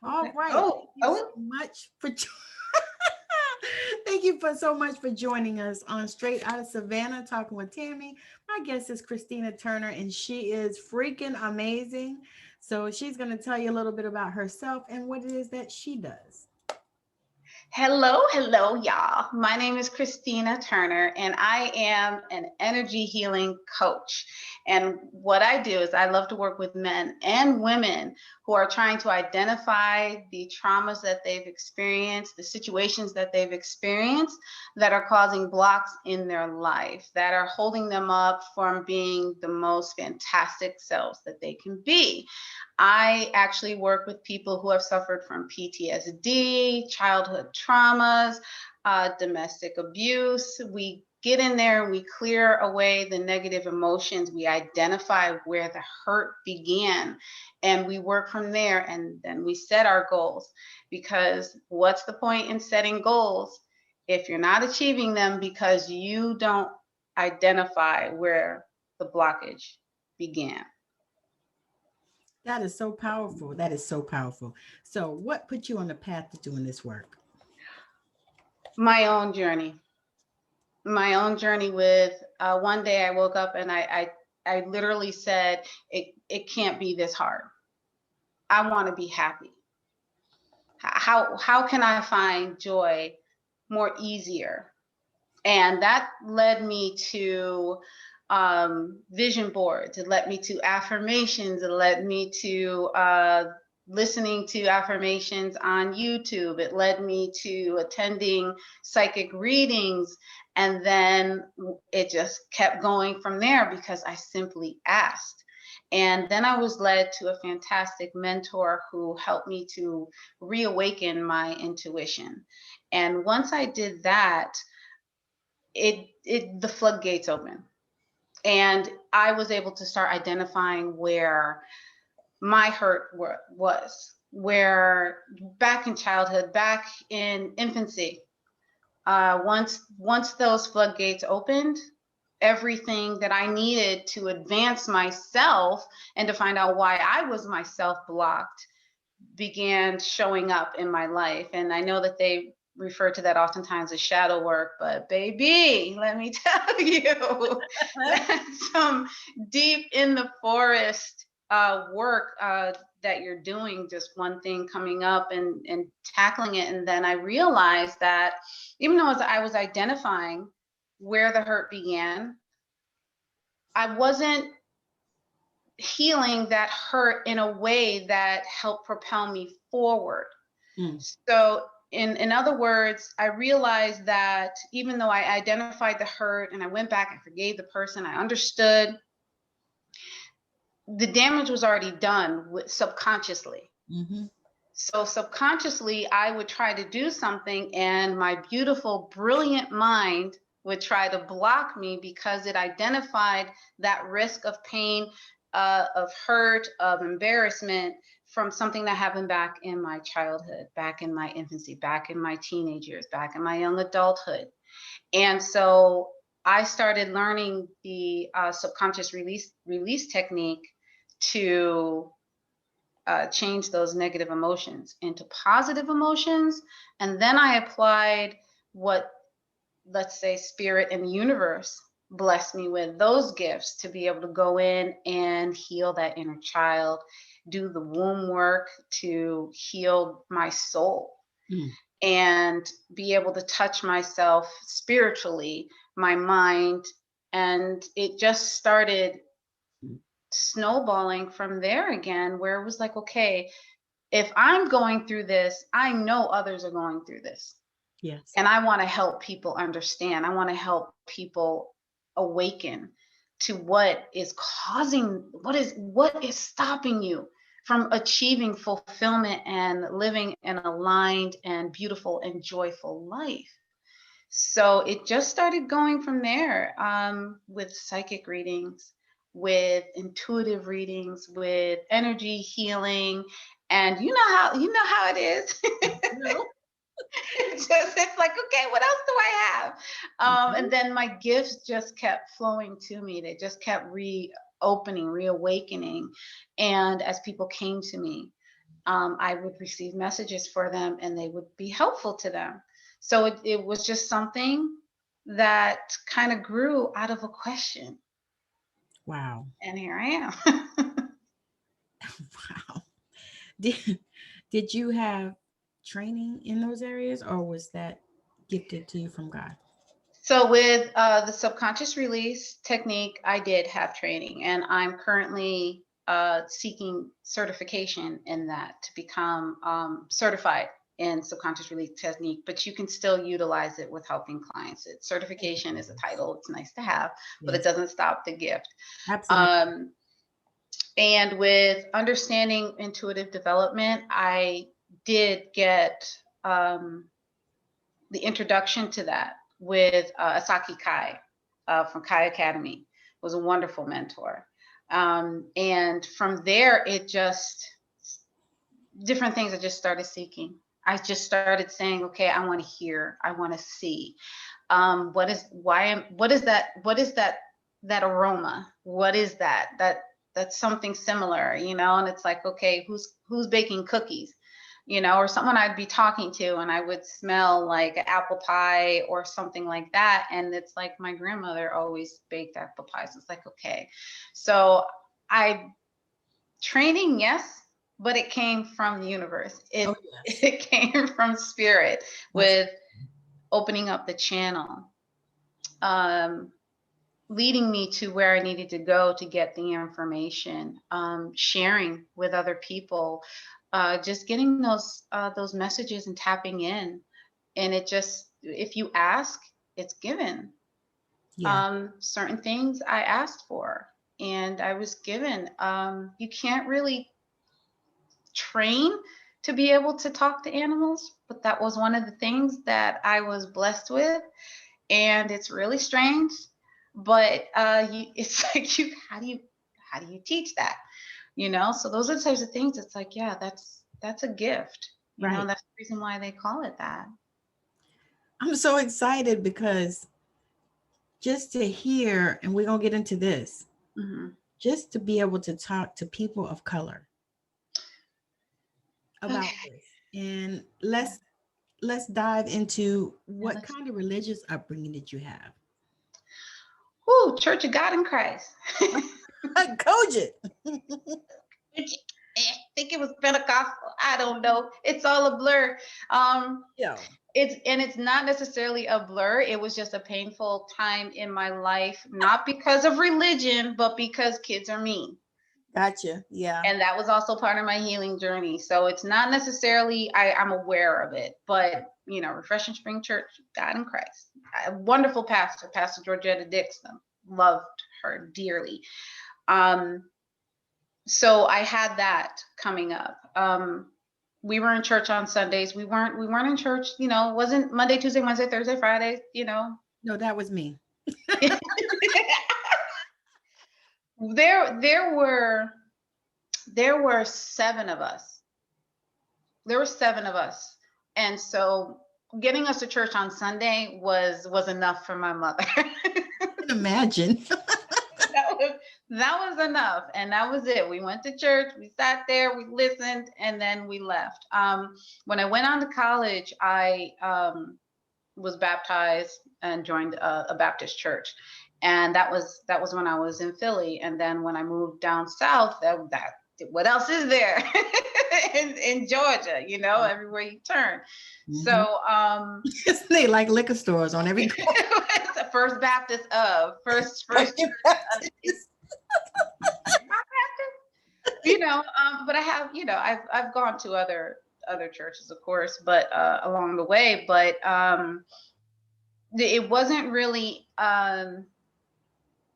All Okay. right. Oh, Thank you so oh, much for thank you for so much for joining us on Straight Out of Savannah, talking with Tammy. My guest is Kristina Turner, and she is freaking amazing. So she's going to tell you a little bit about herself and what it is that she does. hello, hello, y'all. My name is Kristina Turner, and I am an energy healing coach. And what I do is I love to work with men and women who are trying to identify the traumas that they've experienced, the situations that they've experienced that are causing blocks in their life, that are holding them up from being the most fantastic selves that they can be. I actually work with people who have suffered from PTSD, childhood traumas, domestic abuse. We get in there and we clear away the negative emotions. We identify where the hurt began and we work from there, and then we set our goals. Because what's the point in setting goals if you're not achieving them because you don't identify where the blockage began? That is so powerful. That is so powerful. So, what put you on the path to doing this work? My own journey. My own journey with one day I woke up and I literally said, it can't be this hard. I want to be happy. How can I find joy more easier? And that led me to vision boards. It led me to affirmations. It led me to listening to affirmations on YouTube. It led me to attending psychic readings. And then it just kept going from there because I simply asked. And then I was led to a fantastic mentor who helped me to reawaken my intuition. And once I did that, it the floodgates open, and I was able to start identifying where my hurt was, where back in childhood, back in infancy. Once those floodgates opened, everything that I needed to advance myself and to find out why I was myself blocked began showing up in my life. And I know that they refer to that oftentimes as shadow work, but baby, let me tell you, that's some deep in the forest work that you're doing, just one thing coming up and tackling it. And then I realized that even though as I was identifying where the hurt began, I wasn't healing that hurt in a way that helped propel me forward. Mm. So, in other words, I realized that even though I identified the hurt and I went back and forgave the person, I understood the damage was already done subconsciously. Mm-hmm. So, subconsciously, I would try to do something, and my beautiful, brilliant mind would try to block me because it identified that risk of pain, of hurt, of embarrassment from something that happened back in my childhood, back in my infancy, back in my teenage years, back in my young adulthood. And so I started learning the subconscious release technique to change those negative emotions into positive emotions. And then I applied what, let's say, spirit and the universe blessed me with, those gifts to be able to go in and heal that inner child, do the womb work to heal my soul, Mm. and be able to touch myself spiritually, my mind. And it just started snowballing from there again, where it was like, okay, if I'm going through this, I know others are going through this. Yes. And I want to help people understand. I want to help people awaken to what is stopping you from achieving fulfillment and living an aligned and beautiful and joyful life. So it just started going from there, with psychic readings, with intuitive readings, with energy healing. And you know how it is. No. It's like, okay, what else do I have? And Mhm. then my gifts just kept flowing to me. They just kept reopening, reawakening. And as people came to me, I would receive messages for them and they would be helpful to them. So it was just something that kind of grew out of a question. Wow. And here I am. Wow. Did, did you have training in those areas, or was that gifted to you from God? So with the subconscious release technique, I did have training, and I'm currently seeking certification in that to become certified in subconscious release technique. But you can still utilize it with helping clients. Certification is a title; it's nice to have, but it Yes, doesn't stop the gift. absolutely. Um, and with understanding intuitive development, I did get the introduction to that with Asaki Kai from Kai Academy. Was a wonderful mentor. And from there, it just, different things I just started seeking. I just started saying, okay, I want to hear, I want to see. What is that aroma? What is that? That's something similar, and it's like, okay, who's baking cookies? Or someone I'd be talking to and I would smell like apple pie or something like that. And it's like my grandmother always baked apple pies. It's like, okay. So training, yes, but it came from the universe. Oh, yes. It came from spirit Absolutely. with opening up the channel, leading me to where I needed to go to get the information, sharing with other people, just getting those messages and tapping in. And it just, if you ask, it's given. Yeah. Certain things I asked for and I was given. You can't really train to be able to talk to animals, but that was one of the things that I was blessed with. And it's really strange, but it's like, how do you teach that? So those are the types of things. It's like, yeah, that's a gift. Right. That's the reason why they call it that. I'm so excited because just to hear, and we're going to get into this, Hmm. just to be able to talk to people of color about Okay. this. And let's dive into And what let's, kind of religious upbringing did you have? Church of God in Christ. Coach it. I think it was Pentecostal. I don't know. It's all a blur. Um, Yo, it's not necessarily a blur. It was just a painful time in my life, not because of religion, but because kids are mean. gotcha. Yeah. And that was also part of my healing journey. So it's not necessarily I'm aware of it, but Refreshing Spring Church, God in Christ, a wonderful pastor, Pastor Georgetta Dixon, loved her dearly. So I had that coming up. We were in church on Sundays. We weren't in church. It wasn't Monday, Tuesday, Wednesday, Thursday, Friday. No, that was me. There were 7 of us. There were 7 of us, and so getting us to church on Sunday was enough for my mother. I can imagine. that was enough, and that was it. We went to church, we sat there, we listened, and then we left. When I went on to college, I was baptized and joined a Baptist church, and that was when I was in Philly. And then when I moved down south, that what else is there in Georgia? Everywhere you turn. Mhm. So They like liquor stores on every corner. the First Baptist first church of but I have, I've gone to other churches, of course, but along the way, but it wasn't really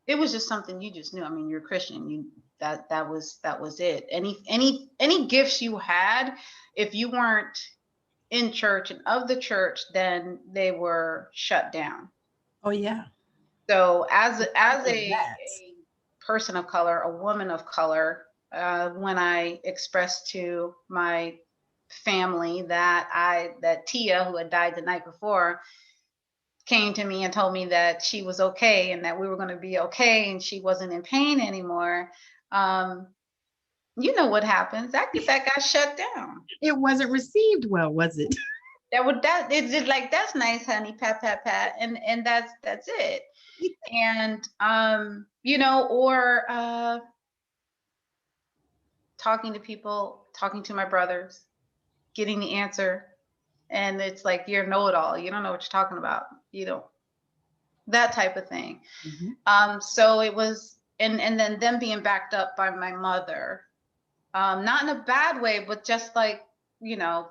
it was just something you just knew. I mean, you're a Christian. That was it. Any gifts you had, if you weren't in church and of the church, then they were shut down. Oh yeah. So as a That. person of color, a woman of color, when I expressed to my family that Tia, who had died the night before, came to me and told me that she was okay and that we were going to be okay and she wasn't in pain anymore. You know what happens. That got shut down. It wasn't received well, was it? That it's just like, that's nice, honey, pat pat pat, and that's it. And or talking to people, talking to my brothers, getting the answer, and it's like, you're a know-it-all. You don't know what you're talking about. You don't, that type of thing. So it was, and then them being backed up by my mother, not in a bad way, but just like,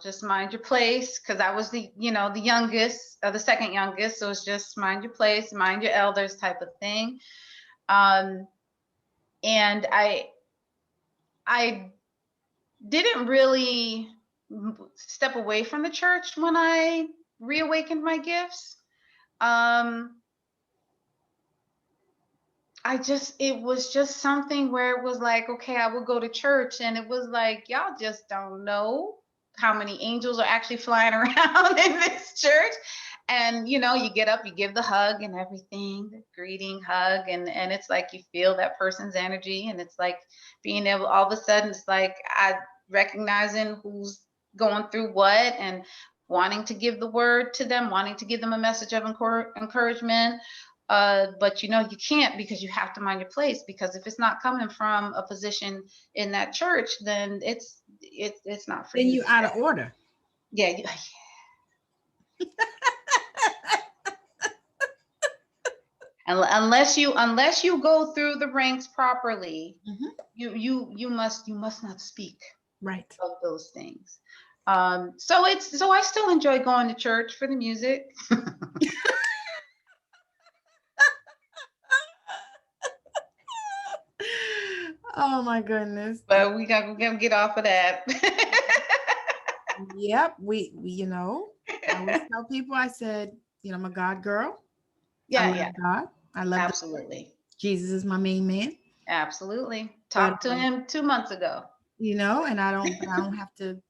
just mind your place, because I was the youngest, the second youngest, so it's just mind your place, mind your elders type of thing. And I didn't really step away from the church when I reawakened my gifts. It was just something where it was like, okay, I would go to church, and it was like, y'all just don't know how many angels are actually flying around in this church. And you get up, you give the hug and everything, the greeting hug, and it's like you feel that person's energy, and it's like being able, all of a sudden, it's like I recognizing who's going through what, and wanting to give the word to them, wanting to give them a message of encouragement. But you can't, because you have to mind your place, because if it's not coming from a position in that church, then it's not for Then you. you out of order. Yeah. Unless you go through the ranks properly, you must not speak right of those things. So I still enjoy going to church for the music. Oh my goodness. But we got to get off of that. Yep, we I always tell people, I said, I'm a God girl. I love God. I love Absolutely. Jesus is my main man. Absolutely. But Talked to him 2 months ago. And I don't have to,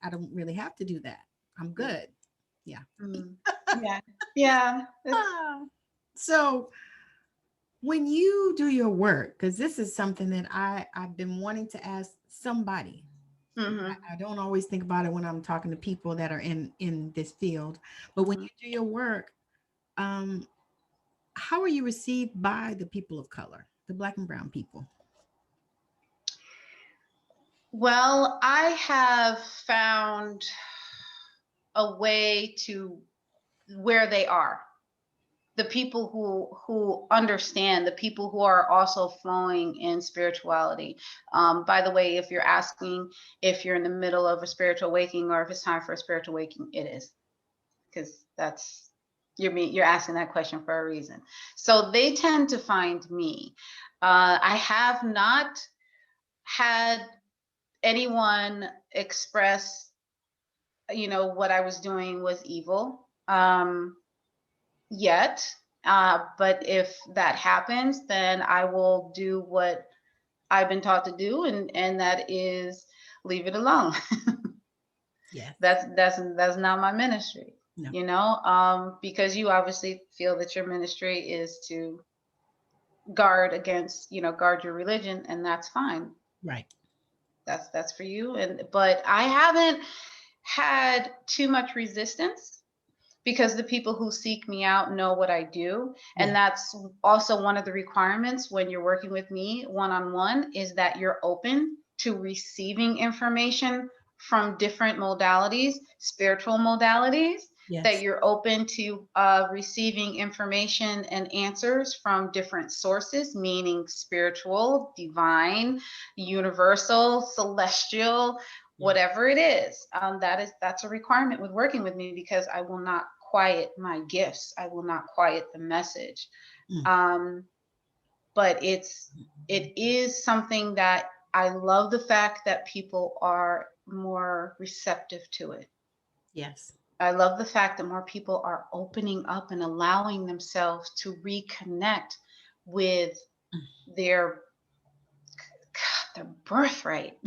I don't really have to do that. I'm good. Yeah. Yeah. So when you do your work, because this is something that I've been wanting to ask somebody. I don't always think about it when I'm talking to people that are in this field, but when you do your work, how are you received by the people of color, the Black and brown people? Well, I have found a way to where they are. The people who understand, the people who are also flowing in spirituality. By the way, if you're asking if you're in the middle of a spiritual awakening or if it's time for a spiritual awakening, it is, because you're asking that question for a reason. So they tend to find me. I have not had anyone express, what I was doing was evil, yet. But if that happens, then I will do what I've been taught to do, and that is leave it alone. Yeah. That's not my ministry. No. Because you obviously feel that your ministry is to guard against, guard your religion, and that's fine. Right. That's for you. But I haven't had too much resistance, because the people who seek me out know what I do. Yeah. And that's also one of the requirements when you're working with me one-on-one, is that you're open to receiving information from different modalities, spiritual modalities. Yes. That you're open to receiving information and answers from different sources, meaning spiritual, divine, universal, celestial, whatever it is. That's a requirement with working with me, because I will not quiet my gifts. I will not quiet the message. But it is something that I love, the fact that people are more receptive to it. Yes. I love the fact that more people are opening up and allowing themselves to reconnect with their birthright.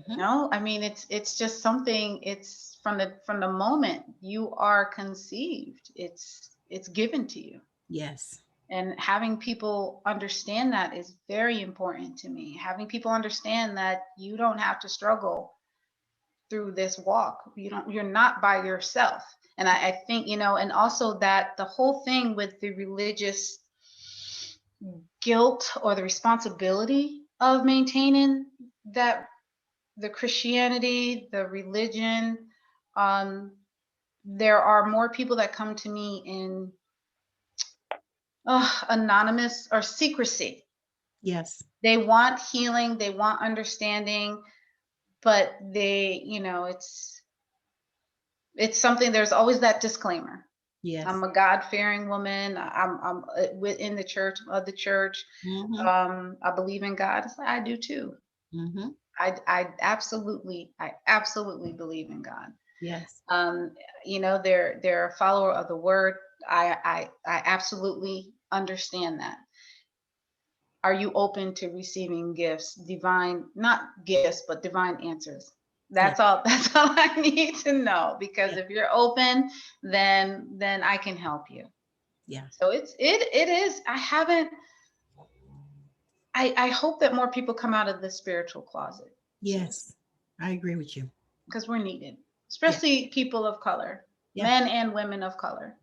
No, I mean, it's just something. It's from the moment you are conceived. It's given to you. Yes. And having people understand that is very important to me. Having people understand that you don't have to struggle through this walk. You're not by yourself. And I think, and also that the whole thing with the religious guilt or the responsibility of maintaining that, the Christianity, the religion, um, there are more people that come to me in anonymous or secrecy. Yes. They want healing, they want understanding, but it's something. There's always that disclaimer. Yes. I'm a God-fearing woman. I'm within the church, of the church. Mm-hmm. I believe in God. I do too. Mm-hmm. I absolutely believe in God. Yes. They're a follower of the word. I absolutely understand that. Are you open to receiving gifts, divine, not gifts, but divine answers? Yes. That's all I need to know, because Yes. if you're open, then I can help you. Yeah. So it is. I hope that more people come out of the spiritual closet. Yes. I agree with you. Because we're needed, Yeah. especially people of color, Yeah. men and women of color.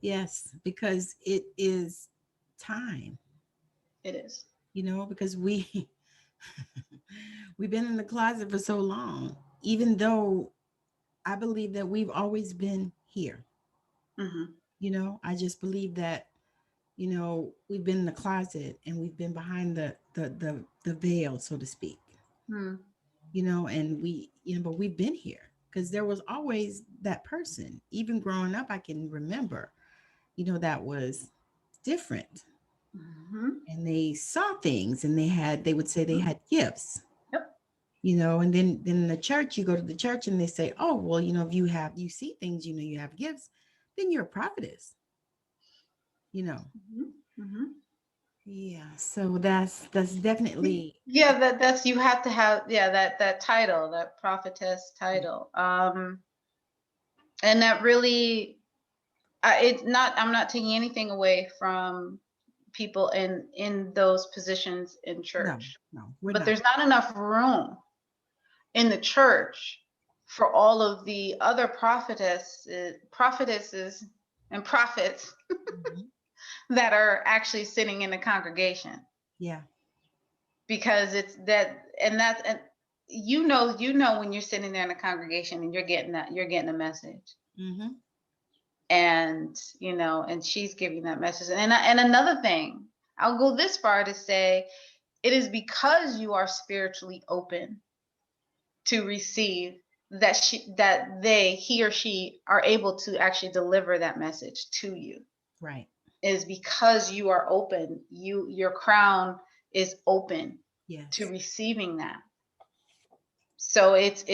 Yes, because it is time, It is. because we've been in the closet for so long, even though I believe that we've always been here. Mm-hmm. I just believe that, we've been in the closet and we've been behind the veil, so to speak. Mm. And but we've been here because there was always that person. Even growing up, I can remember, that was different, Mm-hmm. and they saw things, and they would say they Mm-hmm. had gifts. Yep. And then in the church, you go to the church and they say, oh, well, if you see things, you have gifts, then you're a prophetess. you know Mm-hmm. Mm-hmm. yeah, so that's definitely. Yeah, that's you have to have, yeah, that title, that prophetess title. And that really, it's not, I'm not taking anything away from people in those positions in No, church, no, we're but not. there's not enough room in the church for all of the other prophetesses and prophets Mhm. that are actually sitting in the congregation, Yeah. because it's that, and when you're sitting there in a congregation and you're getting a message, Hmm. and and she's giving that message. And another thing, I'll go this far to say, it is because you are spiritually open to receive, that he or she are able to actually deliver that message to you. Right. It is because you are open, your crown is open to Yes. receiving that. So it's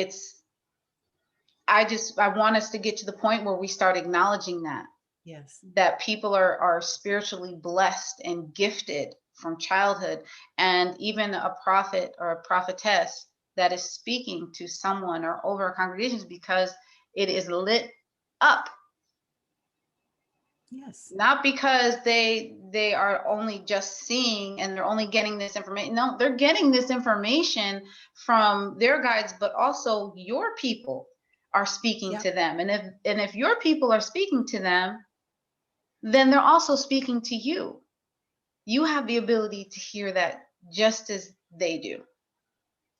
I want us to get to the point where we start acknowledging Yes. that people are spiritually blessed and gifted from childhood, and even a prophet or a prophetess that is speaking to someone or over a congregation, because it is lit up, Yes. not because they are only just seeing and they're only getting this information. No, they're getting this information from their guides, but also your people are speaking Yep. to them. And if your people are speaking to them, then they're also speaking to you. You have the ability to hear that just as they do.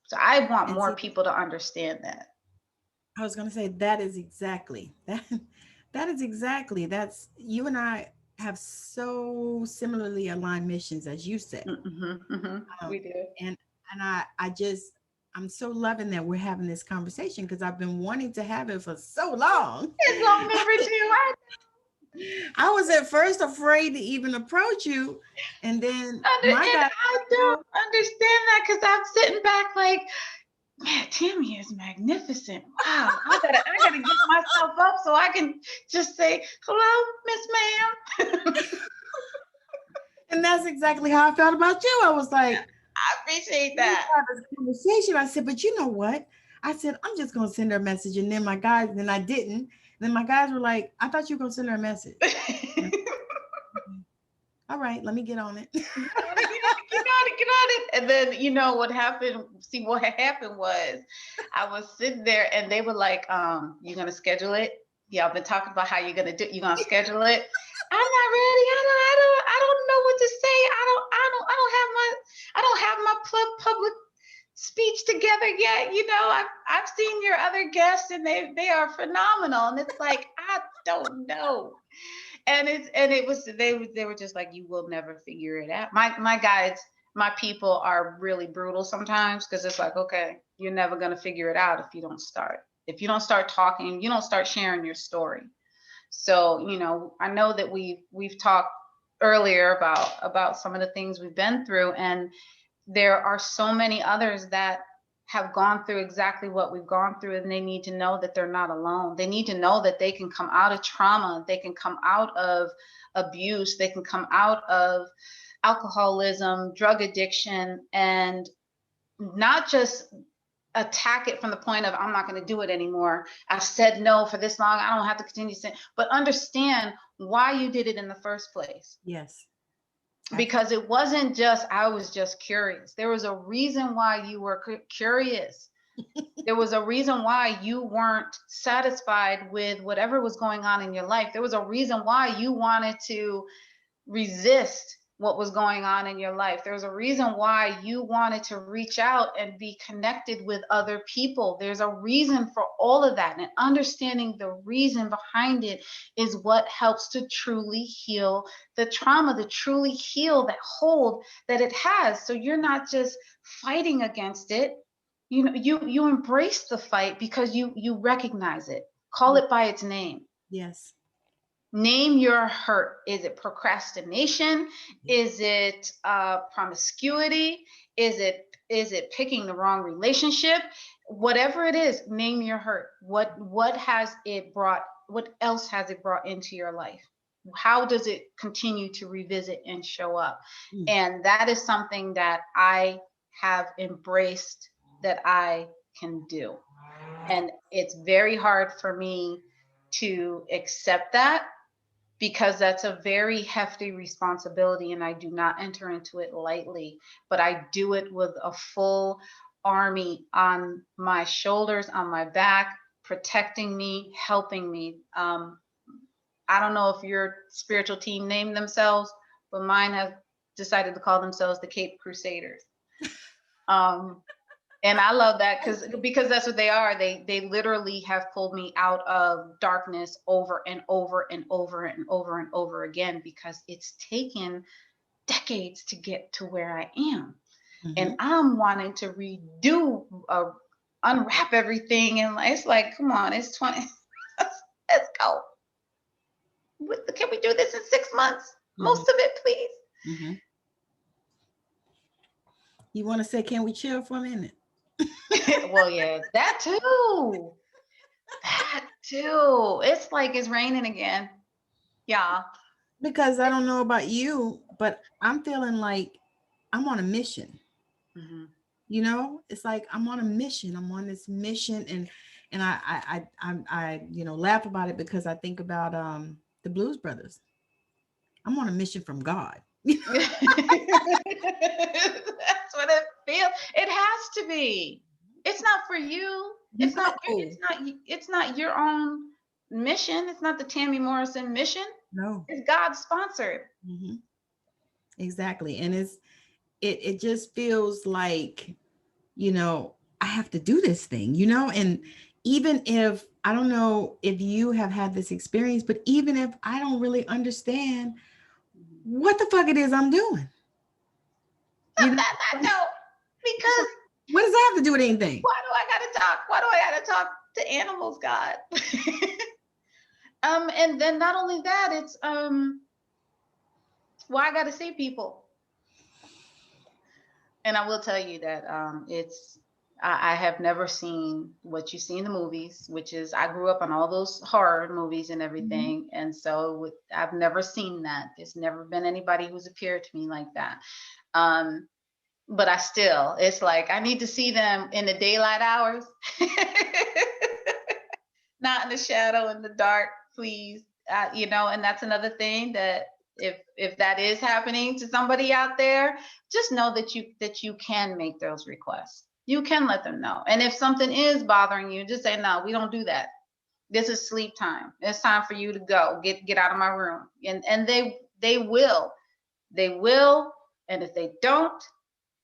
So I want And more see, people to understand that. I was going to say that is exactly that. That is exactly, that's you and I have so similarly aligned missions, as you said. Mm-hmm, mm-hmm. um, We do. and I'm so loving that we're having this conversation, because I've been wanting to have it for so long. It's long overdue. I was at first afraid to even approach you, and then my And God. I don't understand that, because I'm sitting back like, man, Tammy is magnificent. Wow, I gotta get myself up so I can just say hello, Miss Ma'am. And that's exactly how I felt about you. I was like, I appreciate let me that. start this conversation. I said, but you know what? I said, I'm just gonna send her a message. And then I didn't. And then my guys were like, I thought you were gonna send her a message. Like, "Okay." All right, let me get on it. Get on it. And then, what happened? See, what had happened was I was sitting there and they were like, you going to schedule it? Yeah, I've been talking about how you're going to do it. You're going to schedule it. I'm not ready. I don't know what to say. I don't have my public speech together yet. I've seen your other guests and they are phenomenal. And it's like, I don't know. And they were just like, you will never figure it out. My guides, my people are really brutal sometimes, because it's like, okay, you're never going to figure it out if you don't start. If you don't start talking, you don't start sharing your story. So, I know that we've talked earlier about some of the things we've been through, and there are so many others that have gone through exactly what we've gone through, and they need to know that they're not alone. They need to know that they can come out of trauma, they can come out of abuse, they can come out of alcoholism, drug addiction, and not just attack it from the point of, I'm not going to do it anymore. I've said no for this long. I don't have to continue to say, but understand why you did it in the first place. Yes. Because it wasn't just, I was just curious. There was a reason why you were curious. There was a reason why you weren't satisfied with whatever was going on in your life. There was a reason why you wanted to resist what was going on in your life. There's a reason why you wanted to reach out and be connected with other people. There's a reason for all of that. And understanding the reason behind it is what helps to truly heal the trauma, to truly heal that hold that it has. So you're not just fighting against it. You embrace the fight because you recognize it. Call it by its name. Yes. Name your hurt. Is it procrastination? Is it promiscuity? Is it picking the wrong relationship? Whatever it is, name your hurt. What has it brought? What else has it brought into your life? How does it continue to revisit and show up? And that is something that I have embraced that I can do. And it's very hard for me to accept that, because that's a very hefty responsibility, and I do not enter into it lightly, but I do it with a full army on my shoulders, on my back, protecting me, helping me. I don't know if your spiritual team named themselves, but mine have decided to call themselves the Cape Crusaders. And I love that because that's what they are. They literally have pulled me out of darkness over and over and over and over and over again, because it's taken decades to get to where I am. And I'm wanting to redo, unwrap everything. And it's like, come on, it's 20. Let's go. Can we do this in 6 months? Most of it, please. You want to say, can we chill for a minute? Well, yeah, that too. It's like it's raining again. Yeah. Because I don't know about you, but I'm feeling like I'm on a mission. It's like I'm on a mission. I'm on this mission, and I laugh about it because I think about the Blues Brothers. I'm on a mission from God. That's what it feels. It has to be. It's not for you. It's not your own mission. It's not the Tammi Morrison mission. No. It's God sponsored. Exactly. And it just feels like, I have to do this thing, and even if I don't know if you have had this experience, but even if I don't really understand what the fuck it is I'm doing. No, because what does that have to do with anything? Why do I gotta talk to animals, God? And then not only that, it's why I gotta see people. And I will tell you that I have never seen what you see in the movies, which is I grew up on all those horror movies and everything. And so I've never seen that. There's never been anybody who's appeared to me like that. But it's like, I need to see them in the daylight hours, not in the shadow, in the dark, please. And that's another thing that if that is happening to somebody out there, just know that you can make those requests. You can let them know. And if something is bothering you, just say, no, we don't do that. This is sleep time. It's time for you to go. Get out of my room. And they will. They will. And if they don't,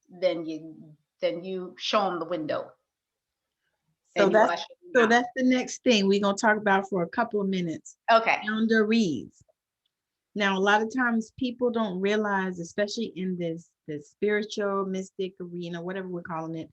then you show them the window. So that's the next thing we're going to talk about for a couple of minutes. Okay. Boundaries. Now, a lot of times people don't realize, especially in this spiritual, mystic arena, whatever we're calling it,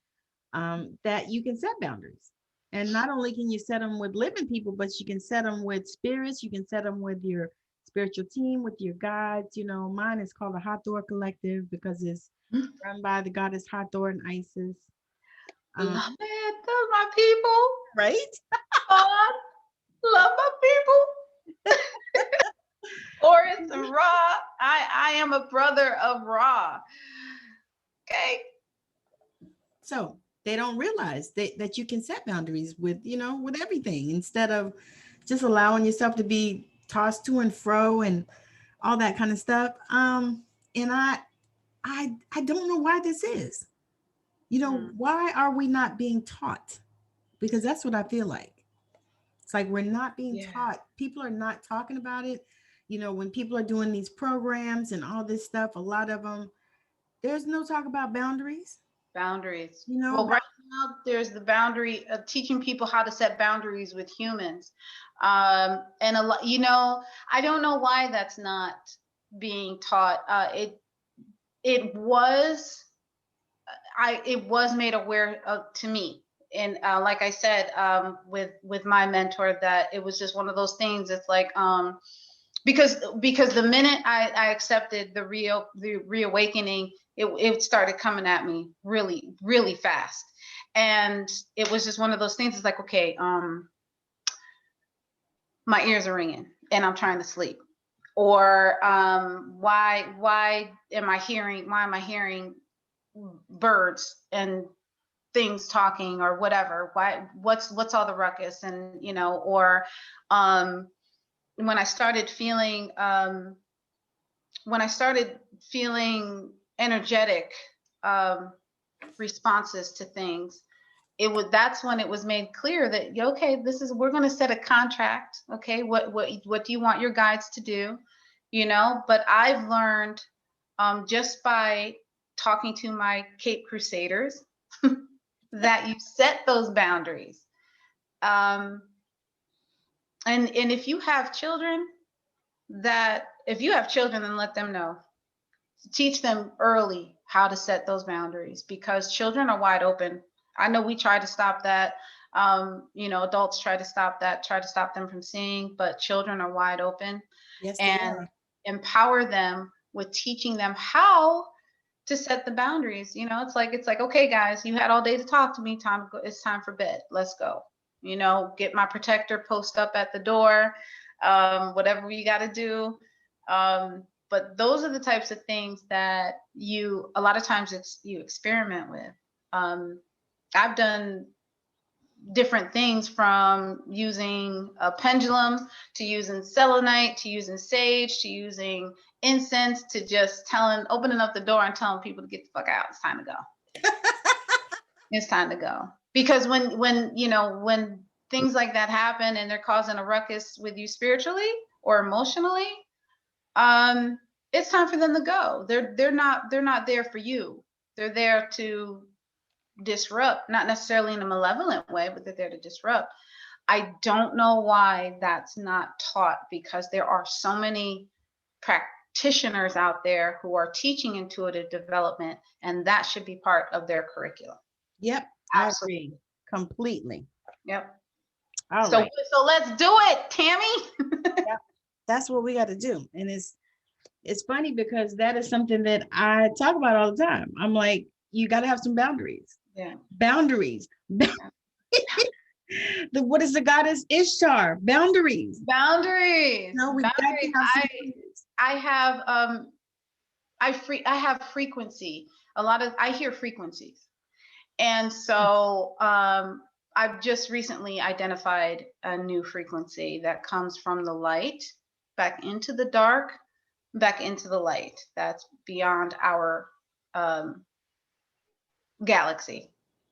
that you can set boundaries. And not only can you set them with living people, but you can set them with spirits. You can set them with your spiritual team, with your guides. You know, mine is called the Hathor Collective because it's run by the goddess Hathor and Isis. Love it. Those my people. Right? God, love my people. Taurus and Ra. I am a brother of Ra. Okay. So they don't realize that you can set boundaries with, with everything instead of just allowing yourself to be tossed to and fro and all that kind of stuff. And I don't know why this is. Why are we not being taught? Because that's what I feel like. It's like we're not being taught. People are not talking about it. When people are doing these programs and all this stuff, a lot of them, there's no talk about boundaries. Boundaries. Well, right now there's the boundary of teaching people how to set boundaries with humans. And a lot, I don't know why that's not being taught. It was made aware to me. And like I said, with my mentor, that it was just one of those things. It's like, because the minute I accepted the reawakening, it started coming at me really, really fast. And it was just one of those things. It's like, okay, my ears are ringing and I'm trying to sleep. Or why am I hearing birds and things talking or whatever? What's all the ruckus? And or when I started feeling energetic responses to things, that's when it was made clear that, okay, we're going to set a contract. Okay, what do you want your guides to do? But I've learned just by talking to my Cape Crusaders that you set those boundaries. And if you have children, then let them know. Teach them early how to set those boundaries, because children are wide open. I know we try to stop that. Adults try to stop them from seeing, but children are wide open. Yes, and empower them with teaching them how to set the boundaries. It's like, okay, guys, you had all day to talk to me. It's time for bed. Let's go. Get my protector, post up at the door, whatever you got to do. But those are the types of things that a lot of times you experiment with. I've done different things, from using a pendulum to using selenite to using sage to using incense to just opening up the door and telling people to get the fuck out. It's time to go. It's time to go. Because when things like that happen and they're causing a ruckus with you spiritually or emotionally, it's time for them to go. They're not there for you. They're there to disrupt, not necessarily in a malevolent way, but they're there to disrupt. I don't know why that's not taught, because there are so many practitioners out there who are teaching intuitive development, and that should be part of their curriculum. Yep, absolutely. I agree completely. Yep. All so right. So let's do it, Tammy. Yep. That's what we got to do. And it's funny because that is something that I talk about all the time. I'm like, you got to have some boundaries. Yeah. Boundaries. What is the goddess Ishtar? Boundaries. Boundaries. No, we got to have some boundaries. I have frequency. I hear frequencies. And so I've just recently identified a new frequency that comes from the light back into the dark. back into the light that's beyond our galaxy,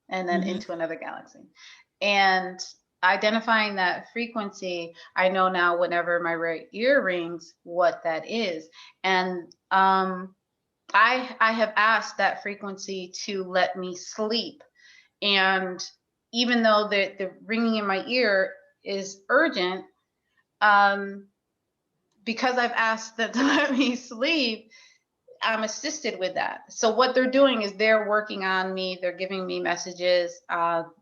and then Mm-hmm. into another galaxy. And identifying that frequency, I know now whenever my right ear rings what that is. And I have asked that frequency to let me sleep. And even though the ringing in my ear is urgent, because I've asked that to let me sleep, I'm assisted with that. So what they're doing is they're working on me. They're giving me messages.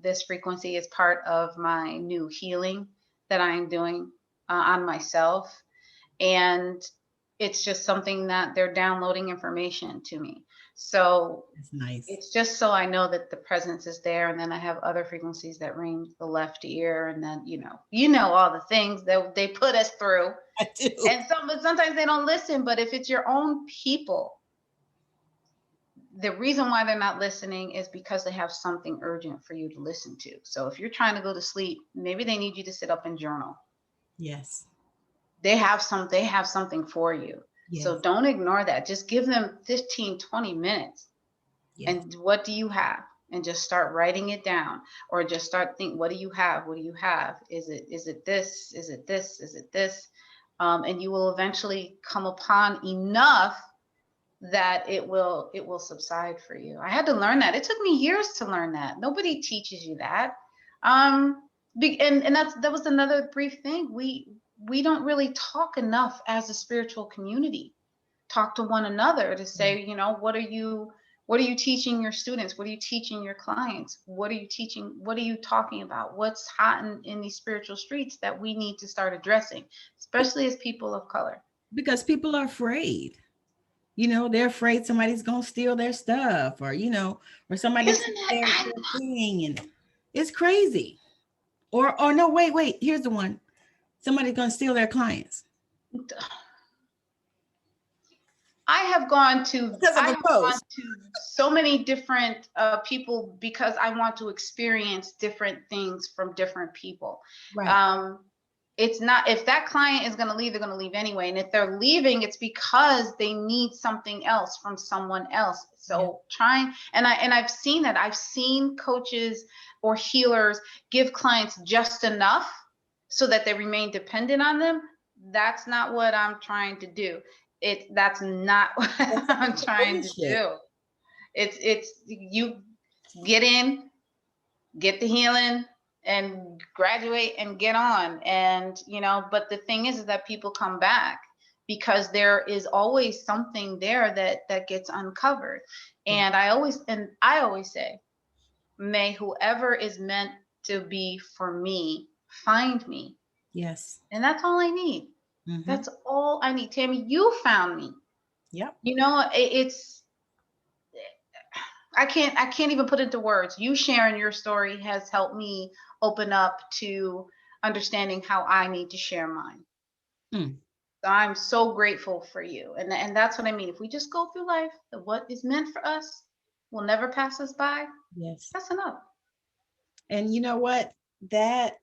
This frequency is part of my new healing that I'm doing on myself. And it's just something that they're downloading information to me. So It's nice. it's just so I know that the presence is there. And then I have other frequencies that ring the left ear. And then, you know all the things that they put us through. I do. And sometimes they don't listen, but if it's your own people, the reason why they're not listening is because they have something urgent for you to listen to. So if you're trying to go to sleep, maybe they need you to sit up and journal. Yes. They have something for you. Yes. So don't ignore that. Just give them 15, 20 minutes. Yes. And what do you have? And just start writing it down, or just start thinking, what do you have? What do you have? Is it this? Is it this? Is it this? And you will eventually come upon enough that it will subside for you. I had to learn that. It took me years to learn that. Nobody teaches you that. And that was another brief thing. We don't really talk enough as a spiritual community. Talk to one another to say, what are you teaching your students? What are you teaching your clients? What are you teaching? What are you talking about? What's hot in these spiritual streets that we need to start addressing, especially as people of color? Because people are afraid. They're afraid somebody's gonna steal their stuff, or or somebody Isn't took their that thing, and it's crazy. Or no, wait, here's the one. Somebody's gonna steal their clients. I have gone to Because of a post. so many different people because I want to experience different things from different people. Right. It's not, if that client is going to leave, they're going to leave anyway. And if they're leaving, it's because they need something else from someone else. So I've seen that. I've seen coaches or healers give clients just enough so that they remain dependent on them. That's not what I'm trying to do. That's not what I'm trying to do. It's you get in, get the healing, and graduate and get on. And but the thing is that people come back because there is always something there that gets uncovered. And I always say, may whoever is meant to be for me find me. Yes. And that's all I need. Mm-hmm. That's all I need. Tammi, you found me. Yep. It's I can't even put into words. You sharing your story has helped me open up to understanding how I need to share mine. So I'm so grateful for you. And that's what I mean. If we just go through life, what is meant for us will never pass us by. Yes. That's enough. And you know what? That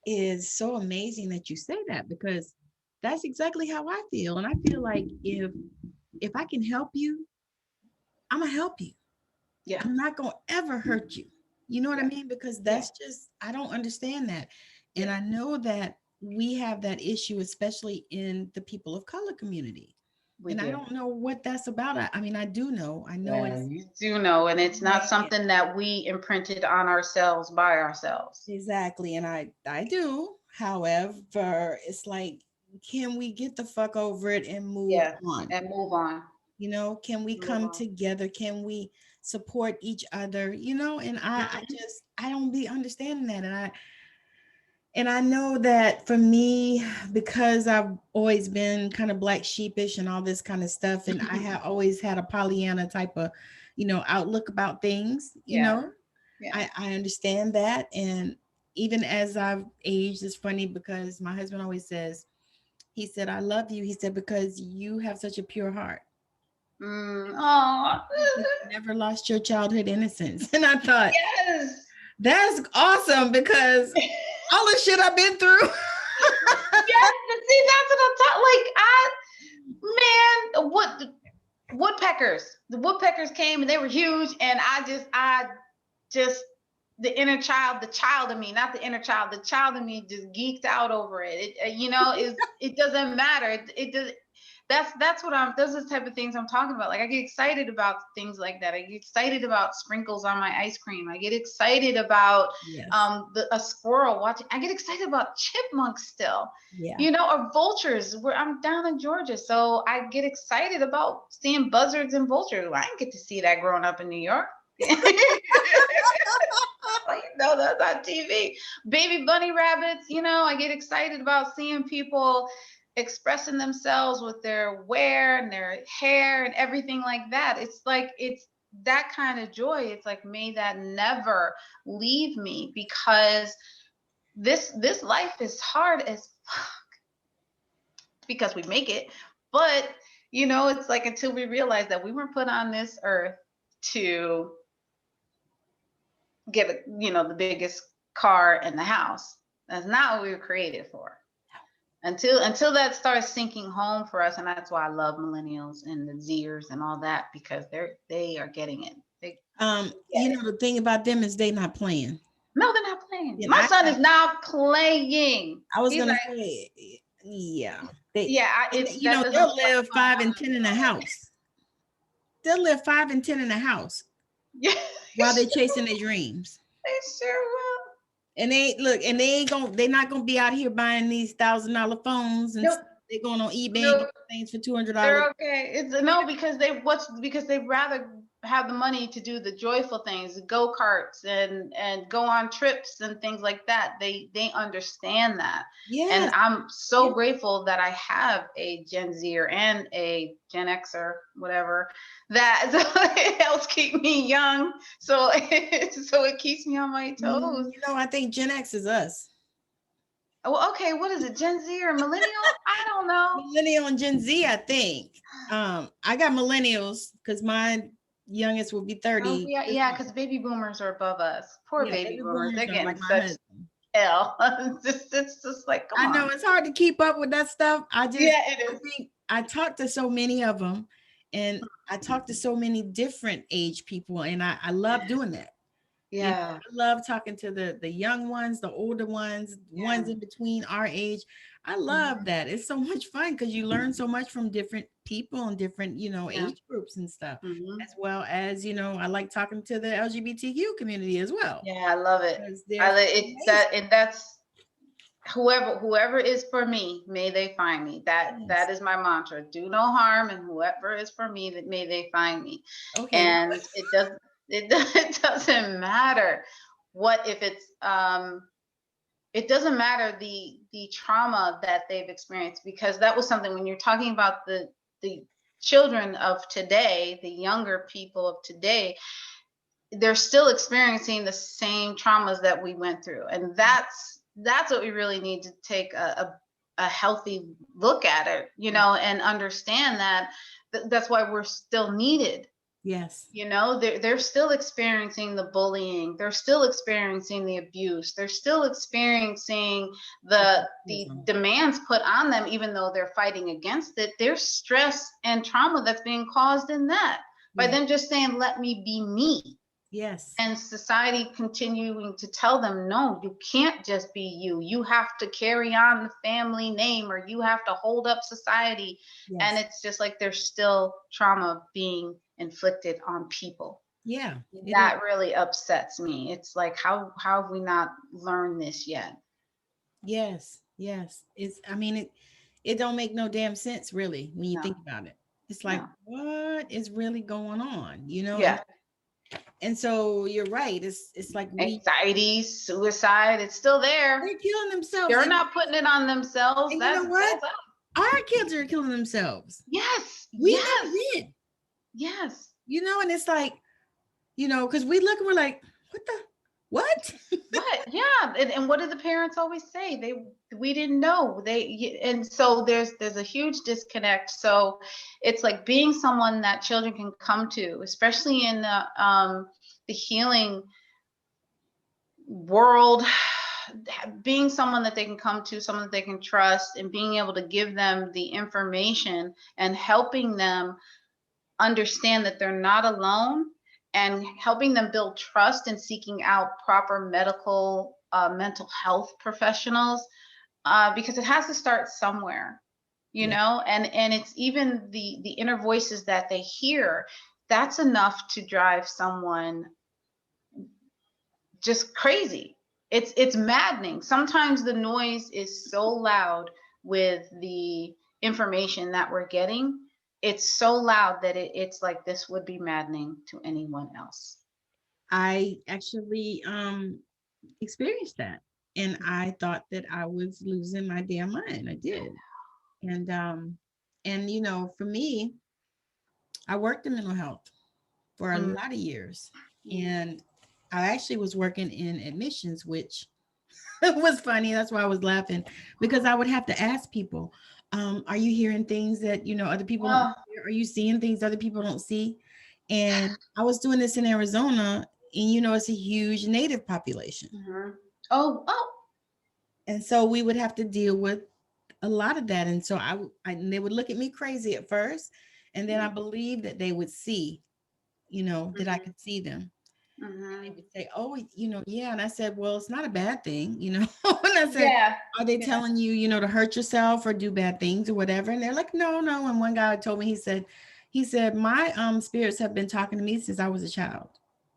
is so amazing that you say that, because that's exactly how I feel. And I feel like if I can help you, I'm gonna help you. Yeah. I'm not gonna ever hurt you. You know what I mean? Because that's just, I don't understand that. And I know that we have that issue, especially in the people of color community. I don't know what that's about. I mean, I do know. I know you do know, and it's not something that we imprinted on ourselves by ourselves. Exactly. And I do. However, it's like, can we get the fuck over it and move on? And move on. Can we come together? Can we support each other? And I don't be understanding that. And I know that for me, because I've always been kind of black sheepish and all this kind of stuff, and I have always had a Pollyanna type of, outlook about things, I understand that. And even as I've aged, it's funny because my husband always says, he said, I love you. He said, because you have such a pure heart. Never lost your childhood innocence. And I thought, yes, that's awesome, because all the shit I've been through. yes, see, that's what I'm talking. Man, what the woodpeckers came and they were huge, and I just the inner child, the child of me, not the inner child, the child of me just geeked out over it. It doesn't matter. It does. That's what those are the type of things I'm talking about. Like, I get excited about things like that. I get excited about sprinkles on my ice cream. I get excited about Yes. A squirrel watching. I get excited about chipmunks still. Yeah. Or vultures. Where I'm down in Georgia, so I get excited about seeing buzzards and vultures. I didn't get to see that growing up in New York. That's on TV. Baby bunny rabbits, I get excited about seeing people expressing themselves with their wear and their hair and everything like that. It's that kind of joy. It's like, may that never leave me, because this life is hard as fuck because we make it. But it's like, until we realize that we weren't put on this earth to get the biggest car in the house. That's not what we were created for. Until that starts sinking home for us. And that's why I love millennials and the Zers and all that, because they are getting it. The thing about them is they not playing. No, they're not playing. My son is not playing. I was gonna say, yeah. They'll live 5 and 10 in a house. They'll live 5 and 10 in a house. Yeah. While they're chasing their dreams. They sure will. And they're not gonna be out here buying these $1,000 phones, and they're going on eBay and get things for $200. They're okay. Because they'd rather have the money to do the joyful things, go-karts and go on trips and things like that. They understand that. Yes. And I'm so grateful that I have a Gen Zer and a Gen Xer, whatever, that helps keep me young. So it keeps me on my toes. I think Gen X is us. Well, okay, what is it, Gen Z or millennial? I don't know. Millennial and Gen Z, I think. I got millennials because my youngest will be 30. Oh, yeah, because baby boomers are above us. Poor baby boomers. They're getting such hell. It's just like, come on. I know it's hard to keep up with that stuff. It is. I talk to so many of them, and I talk to so many different age people, and I love doing that. Yeah. I love talking to the young ones, the older ones, ones in between our age. I love that. It's so much fun because you learn so much from different people and different, age groups and stuff, as well as, I like talking to the LGBTQ community as well. Yeah, I love it. That's whoever is for me, may they find me. That is my mantra. Do no harm, and whoever is for me, that may they find me. Okay. And it doesn't matter what, if it's it doesn't matter the trauma that they've experienced, because that was something, when you're talking about the children of today, the younger people of today, they're still experiencing the same traumas that we went through. And that's what we really need to take a healthy look at it, and understand that that's why we're still needed. Yes. They're still experiencing the bullying. They're still experiencing the abuse. They're still experiencing the demands put on them, even though they're fighting against it. There's stress and trauma that's being caused in that by them just saying, let me be me. Yes. And society continuing to tell them, no, you can't just be you. You have to carry on the family name, or you have to hold up society. Yes. And it's just like there's still trauma being inflicted on people. Yeah. That really upsets me. It's like, how have we not learned this yet? Yes. It don't make no damn sense, really, when you think about it. It's like, what is really going on? Yeah. And so you're right. It's like anxiety, suicide. It's still there. They're killing themselves. They're not putting it on themselves. And you know what? Our kids are killing themselves. Yes. We never did. Yes. And it's like, because we look and we're like, what? What? Yeah. And what do the parents always say? We didn't know. And so there's a huge disconnect. So it's like being someone that children can come to, especially in the healing world. being someone that they can come to, someone that they can trust, and being able to give them the information and helping them understand that they're not alone, and helping them build trust and seeking out proper medical, mental health professionals, because it has to start somewhere, you Yeah. know, and it's even the inner voices that they hear, that's enough to drive someone just crazy. It's maddening. Sometimes the noise is so loud with the information that we're getting. It's so loud that it's like this would be maddening to anyone else. I actually experienced that. And I thought that I was losing my damn mind. I did. And you know, for me, I worked in mental health for a Mm, lot of years. mm. And I actually was working in admissions, which was funny. That's why I was laughing, because I would have to ask people, are you hearing things that, you know, other people don't Oh, hear? Are you seeing things other people don't see? And I was doing this in Arizona, and you know, it's a huge native population. mhm. Oh, And so we would have to deal with a lot of that. And so and they would look at me crazy at first. And then I believed that they would see, you know, that I mhm, could see them. They mhm. would say, "Oh, you know, yeah." And I said, "Well, it's not a bad thing, you know." And I said, Yeah, "Are they yeah. telling you, you know, to hurt yourself or do bad things or whatever?" And they're like, "No, no." And one guy told me, he said, "My spirits have been talking to me since I was a child."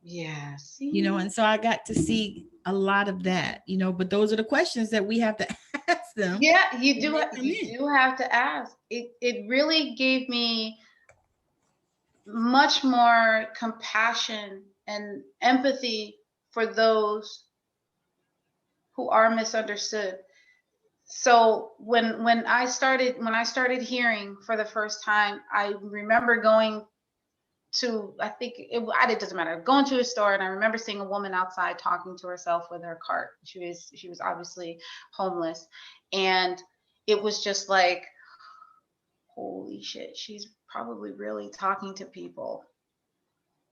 Yeah, You know, see? and so I got to see a lot of that, you know, but those are the questions that we have to ask them Yeah, when they come you in. do have to ask. It really gave me much more compassion and empathy for those who are misunderstood. So when I started hearing for the first time, I remember going to, I think it doesn't matter, going to a store, and I remember seeing a woman outside talking to herself with her cart. She was obviously homeless, and it was just like, holy shit, she's probably really talking to people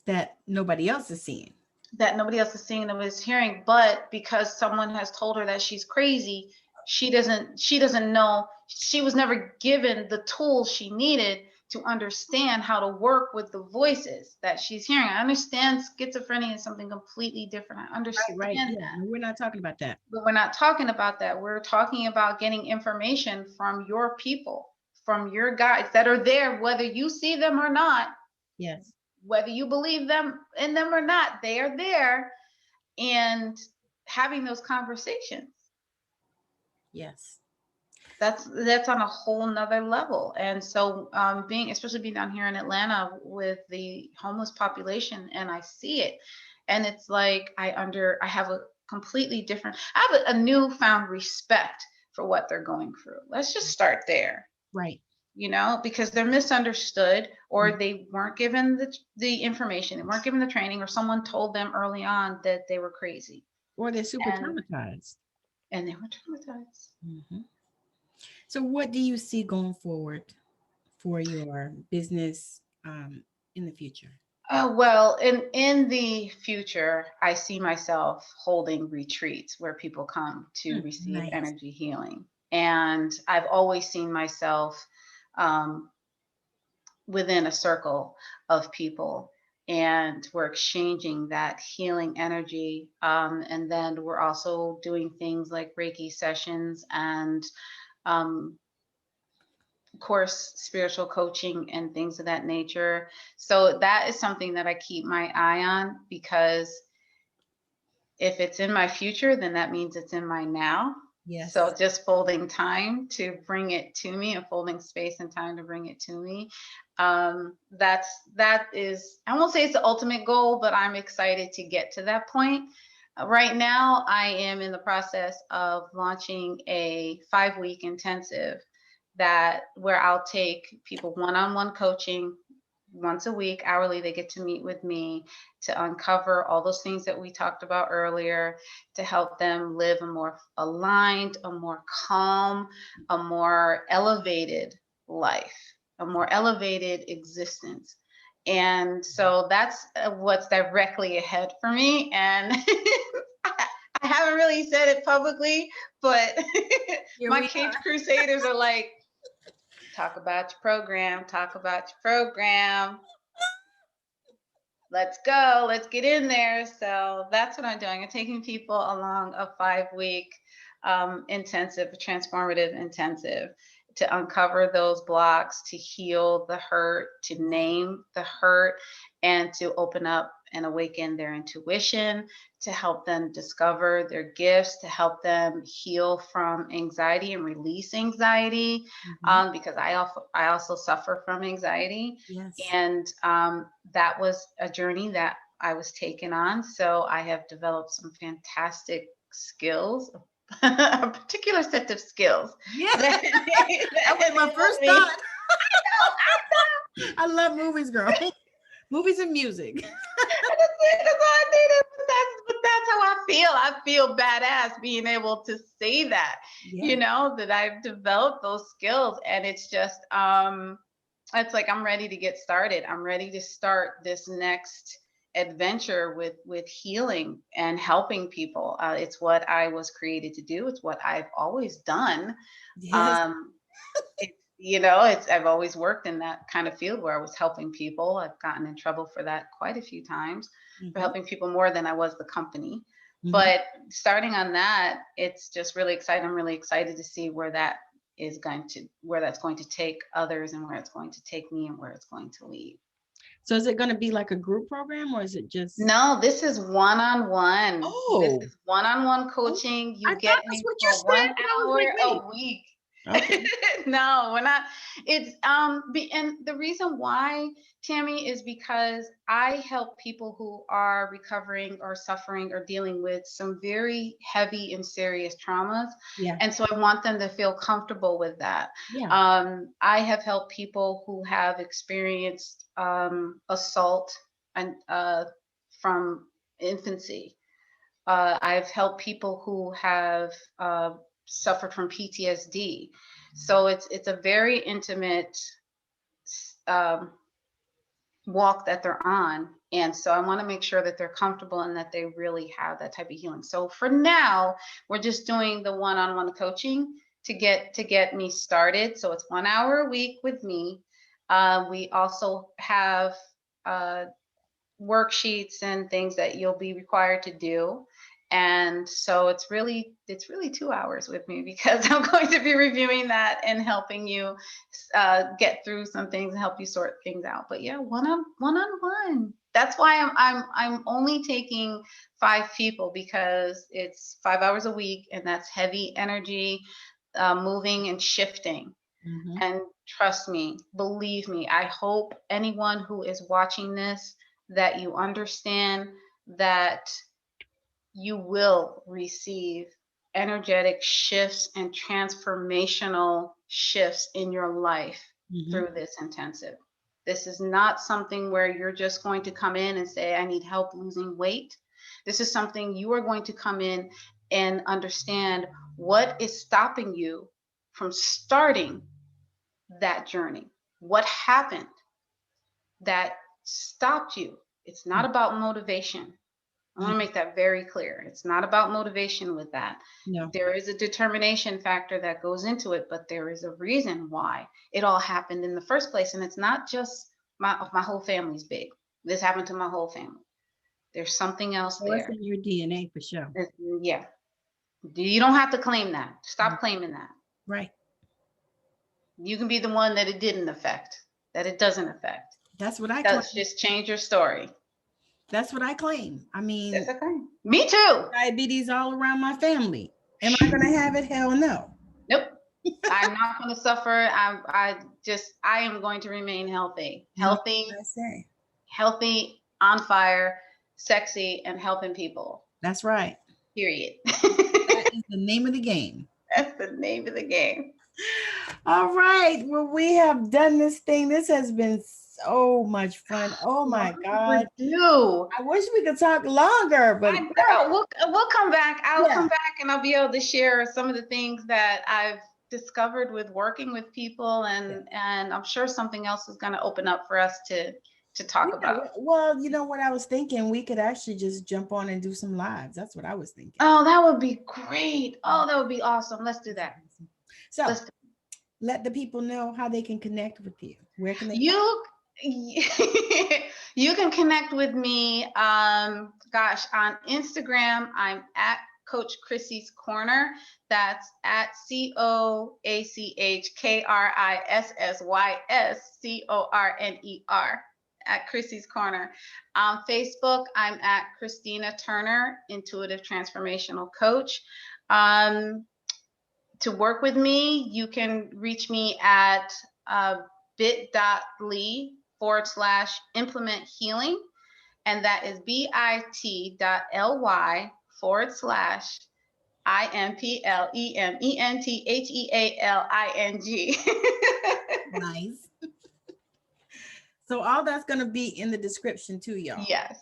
That nobody else is seeing. that nobody else is seeing, nobody's hearing. But because someone has told her that she's crazy, she doesn't know, she was never given the tools she needed to understand how to work with the voices that she's hearing. I understand schizophrenia is something completely different. I Right, right. understand Yeah. that. No, we're not talking about that. But we're not talking about that. We're talking about getting information from your people, from your guides that are there, whether you see them or not, Yes. whether you believe them in them or not, they are there, and having those conversations. Yes. That's on a whole nother level. And so especially being down here in Atlanta with the homeless population, and I see it, and it's like I have a completely different, I have a newfound respect for what they're going through. Let's just start there, Right. you know, because they're misunderstood, Mm. or they weren't given the information, they weren't given the training, or someone told them early on that they were crazy, Or they're super and traumatized. they were traumatized. Mhm. So, what do you see going forward for your business in the future? Well, in the future, I see myself holding retreats where people come to Mm, receive nice. energy healing. And I've always seen myself um, within a circle of people. And we're exchanging that healing energy. And then we're also doing things like Reiki sessions and um, course spiritual coaching and things of that nature. So that is something that I keep my eye on, because if it's in my future, then that means it's in my now. So Yes. just folding time to bring it to me, and folding space and time to bring it to me. That is, I won't say it's the ultimate goal, but I'm excited to get to that point. Right now, I am in the process of launching a 5-week intensive that where I'll take people one-on-one coaching once a week, hourly. They get to meet with me to uncover all those things that we talked about earlier, to help them live a more aligned, a more calm, a more elevated life, a more elevated existence. And so that's what's directly ahead for me. And I I haven't really said it publicly, but my we Capes Crusaders are like, talk about your program, talk about your program. Let's go, let's get in there. So that's what I'm doing. I'm taking people along a 5-week intensive, transformative intensive to uncover those blocks, to heal the hurt, to name the hurt, and to open up and awaken their intuition, to help them discover their gifts, to help them heal from anxiety and release anxiety, because I also suffer from anxiety. Yes. And that was a journey that I was taken on. So I have developed some fantastic skills, a particular set of skills. Yeah. That was my first thought. I love movies, girl. Movies and music. That's all I needed. But that's how I feel. I feel badass being able to say that, Yeah. that I've developed those skills. And it's just, it's like, I'm ready to get started. I'm ready to start this next adventure with healing and helping people. It's what I was created to do. It's what I've always done. Yes. I've always worked in that kind of field where I was helping people. I've gotten in trouble for that quite a few times, for helping people more than I was the company. But starting on that, it's just really exciting. I'm really excited to see where that's going to take others, and where it's going to take me, and where it's going to lead. So is it going to be like a group program, or is it just? No, this is one-on-one. Oh, this is one-on-one coaching. You get me for 1 hour a week. Okay. No, we're not. It's and the reason why, Tammi, is because I help people who are recovering or suffering or dealing with some very heavy and serious traumas. Yeah. And so I want them to feel comfortable with that. Yeah. I have helped people who have experienced assault and from infancy. I've helped people who have suffered from PTSD. So it's a very intimate walk that they're on. And so I want to make sure that they're comfortable and that they really have that type of healing. So for now, we're just doing the one-on-one coaching to get me started. So it's 1 hour a week with me. We also have worksheets and things that you'll be required to do. And so it's really 2 hours with me, because I'm going to be reviewing that and helping you get through some things and help you sort things out. But yeah, one-on-one. That's why I'm only taking 5 people, because it's 5 hours a week, and that's heavy energy, moving and shifting. And trust me, believe me, I hope anyone who is watching this, that you understand that you will receive energetic shifts and transformational shifts in your life through this intensive. This is not something where you're just going to come in and say, I need help losing weight. This is something you are going to come in and understand what is stopping you from starting that journey. What happened that stopped you? It's not about motivation. I want to make that very clear. It's not about motivation with that. No. There is a determination factor that goes into it, but there is a reason why it all happened in the first place. And it's not just my whole family's big. This happened to my whole family. There's something else there. It's in your DNA for sure. Yeah. You don't have to claim that. Stop claiming that. Right. You can be the one that it didn't affect, that it doesn't affect. That's what I claim. Just change your story. That's what I claim. I mean, that's okay. Me too. Diabetes all around my family. Am I going to have it? Hell no. Nope. I'm not going to suffer. I am going to remain healthy. Healthy, on fire, sexy, and helping people. That's right. Period. That is the name of the game. That's the name of the game. All right. Well, we have done this thing. This has been so much fun. Oh my God. I wish we could talk longer, but we'll come back. I'll come back, and I'll be able to share some of the things that I've discovered with working with people, and I'm sure something else is going to open up for us to to talk Yeah, about. well, you know what I was thinking? We could actually just jump on and do some lives. That's what I was thinking. Oh, that would be great. Oh, that would be awesome. Let's do that. So Let's let the people know how they can connect with you. Where can they find? you you can connect with me gosh, on Instagram. I'm at Coach Chrissy's Corner. That's at CoachChrissysScorner at Chrissy's Corner. Facebook, I'm at Kristina Turner, Intuitive Transformational Coach. To work with me, you can reach me at bit.ly/implement healing. And that is bit.ly/IMPLEMENTHEALING. Nice. So all that's going to be in the description too, y'all. Yes.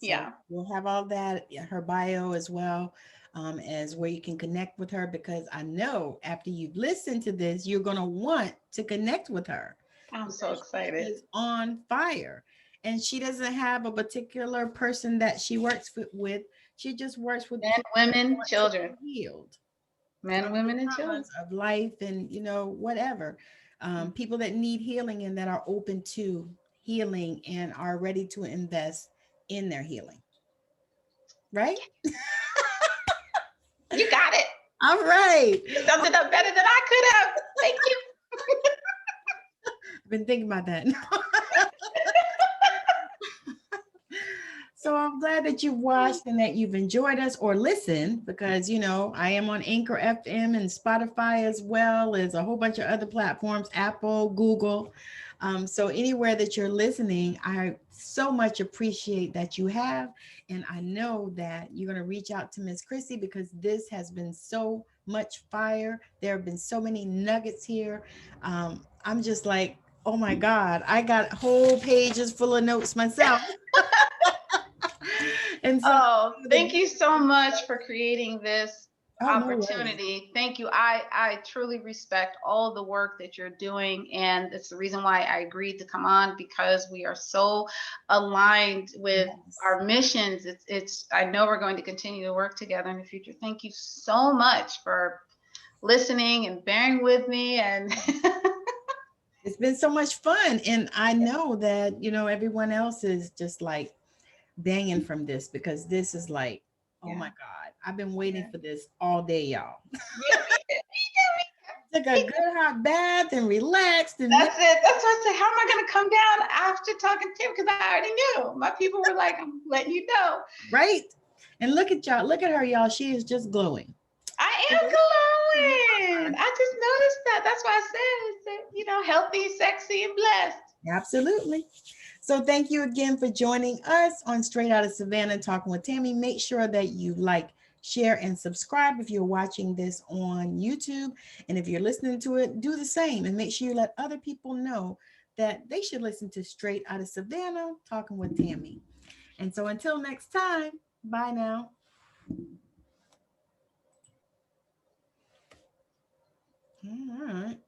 So Yeah. we'll have all that, her bio as well, as where you can connect with her, because I know after you've listened to this, you're going to want to connect with her. I'm so excited. She is on fire, and she doesn't have a particular person that she works with. She just works with Men, people women, children. healed Men, from the women, and traumas children. of life, and whatever. People that need healing and that are open to healing and are ready to invest in their healing. Right? You got it. All right. You summed it up better than I could have. Thank you. I've been thinking about that. So I'm glad that you've watched and that you've enjoyed us or listened, because I am on Anchor FM and Spotify, as well as a whole bunch of other platforms, Apple, Google. So anywhere that you're listening, I so much appreciate that you have. And I know that you're going to reach out to Miss Chrissy, because this has been so much fire. There have been so many nuggets here. I'm just like, oh my God, I got whole pages full of notes myself. And so, thank you so much for creating this oh, no worries. opportunity. Thank you. I truly respect all the work that you're doing, and it's the reason why I agreed to come on, because we are so aligned with our missions. It's I know we're going to continue to work together in the future. Thank you so much for listening and bearing with me, and it's been so much fun. And I know that everyone else is just like banging from this, because this is like, oh my God, I've been waiting for this all day, y'all. Took a good hot bath and relaxed, and that's it. That's what I said. How am I going to come down after talking to him? Because I already knew. My people were like, I'm letting you know. Right. And look at y'all. Look at her, y'all. She is just glowing. I am glowing. I just noticed that. That's why I said, healthy, sexy, and blessed. Absolutely. So thank you again for joining us on Straight Out of Savannah, Talking with Tammi. Make sure that you like, share, and subscribe if you're watching this on YouTube. And if you're listening to it, do the same. And make sure you let other people know that they should listen to Straight Out of Savannah, Talking with Tammi. And so until next time, bye now. All right.